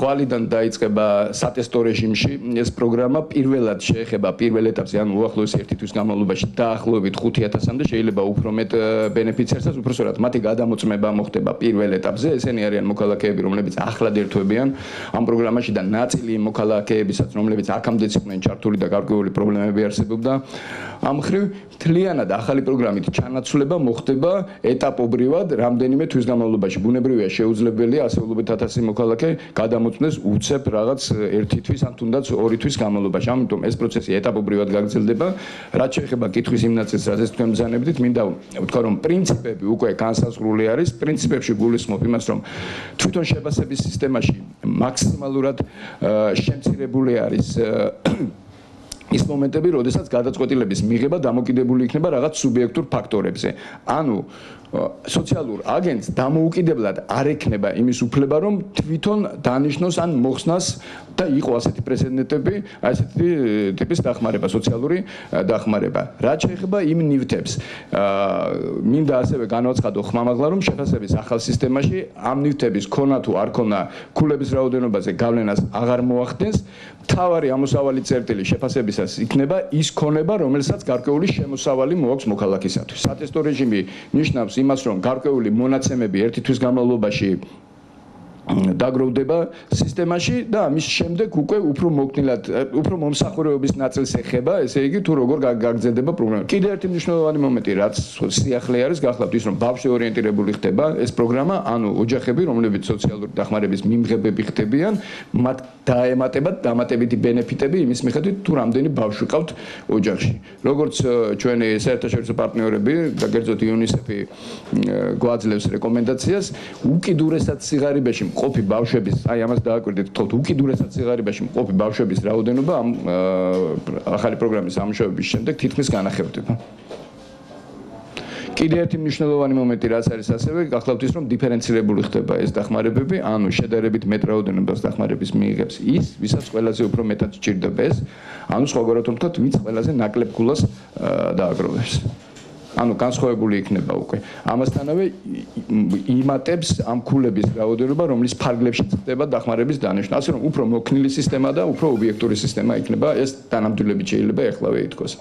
ხვალიდან დაიწყება სატესტო რეჟიმში ეს პროგრამა პირველად შეეხება პირველ ეტაპზე, ანუ უახლოესი 1 თვის განმავლობაში დაახლოებით 5000-მდე, შეიძლება უფრო მეტ ბენეფიციარსაც, უფრო სწორად მათი გადამოწმება მოხდება პირველ ეტაპზე. ესენი არიან მოქალაქეები, რომლებიც ახლად ერთვებიან ამ პროგრამაში და ნაწილი მოქალაქეებისაც, რომლებიც აქამდეც იყვნენ ჩართული და გარკვეული პრობლემები არსებობდა. ამ მხრივ მთლიანად ახალი პროგრამით ჩანაცვლება მოხდება ეტაპობრივად რამდენიმე თვის განმავლობაში. ბუნებრივია შეუძლებელია ასეულობით 1000 მოქალაქე გადამოწმდეს უცებ რაღაც 1 თვის ან თუნდაც 2 თვის განმავლობაში. ამიტომ ეს პროცესი ეტაპობრივად გაგრძელდება. რაც შეეხება კითხვის იმ ნაწილს, რაც თქვენ ბრძანებდით, მინდა ვთქვა, რომ პრინციპები უკვე განსაზღვრული არის. პრინციპებში გულისხმობ იმას, რომ თვითონ შეფასების სისტემაში მაქსიმალურად შემცირებული არის ის მომენტები, როდესაც გადაწყვეტილების მიღება დამოკიდებული იქნება რაღაც სუბიექტურ ფაქტორებზე. ანუ სოციალურ აგენტს დამოუკიდებლად არ ექნება იმის უფლება, რომ თვითონ დანიშნოს ან მოხსნას და იყო ასეთი პრეცედენტები, ასეთი ტიპის დახმარება, სოციალური დახმარება. რაც შეეხება იმ ნივთებს, მინდა ასევე განვაცხადო ხმამაღლა, რომ შეფასების ახალ სისტემაში ამ ნივთების ქონა თუ არ ქონა ქულების რაოდენობაზე გავლენას აღარ მოახდენს. მთავარი ამოსავალი წერტილი შეფასებისას იქნება ის ქონება, რომელსაც გარკვეული შემოსავალი მოაქვს მოქალაქისათვის. სატესტო რეჟიმი ნიშნავს იმას, რომ გარკვეული მონაცემები 1 თვის განმავლობაში დაგროვდება სისტემაში და ამის შემდეგ უკვე უფრო მოკლედ, უფრო მომსახურების ნაწილს ეხება, ესე იგი თუ როგორ გაგრძელდება პროგრამა. კიდევ ერთი მნიშვნელოვანი მომენტი, რაც სიახლე არის, გახლავთ ის, რომ ბავშვი ორიენტირებული ხდება ეს პროგრამა, ანუ ოჯახები, რომლებიც სოციალური დახმარების მიმღებები ხდებიან, მათ დაემატებათ დამატებითი ბენეფიტები იმის მიხედვით, თუ რამდენი ბავშვი ყავთ ოჯახში. როგორც ჩვენი საერთაშორისო პარტნიორები და კერძოდ UNICEF-ი გვაძლევს რეკომენდაციას, უკიდურესად სიღარიბეში მყოფი ბავშვების, აი ამას დააკვირდით, თქო, უკიდურესად სიღარიბეში მყოფი ბავშვების რაოდენობა ამ ახალი პროგრამის ამუშავების შემდეგ თითქმის განახევდება. კიდევ ერთი მნიშვნელოვანი მომენტი რაც არის ასევე, გახლავთ ის, რომ დიფერენცირებული ხდება ეს დახმარებები, ანუ შედარებით მეტ რაოდენობას დახმარების მიიღებს ის, ვისაც ყველაზე უფრო მეტად სჭირდება ეს, ანუ სხვაგვარად ვთქვათ, ვინც ყველაზე ნაკლებ ქულას დააგროვებს. ანუ განსხვავებული იქნება უკვე. ამასთანავე იმატებს ამ ქულების რაოდენობა, რომლის ფარგლებში ხდება დახმარების დანიშვნა. ასე რომ უფრო მოქნილი სისტემა და უფრო ობიექტური სისტემა იქნება, ეს დანამდვილებით შეიძლება ეხლავე ითქვას.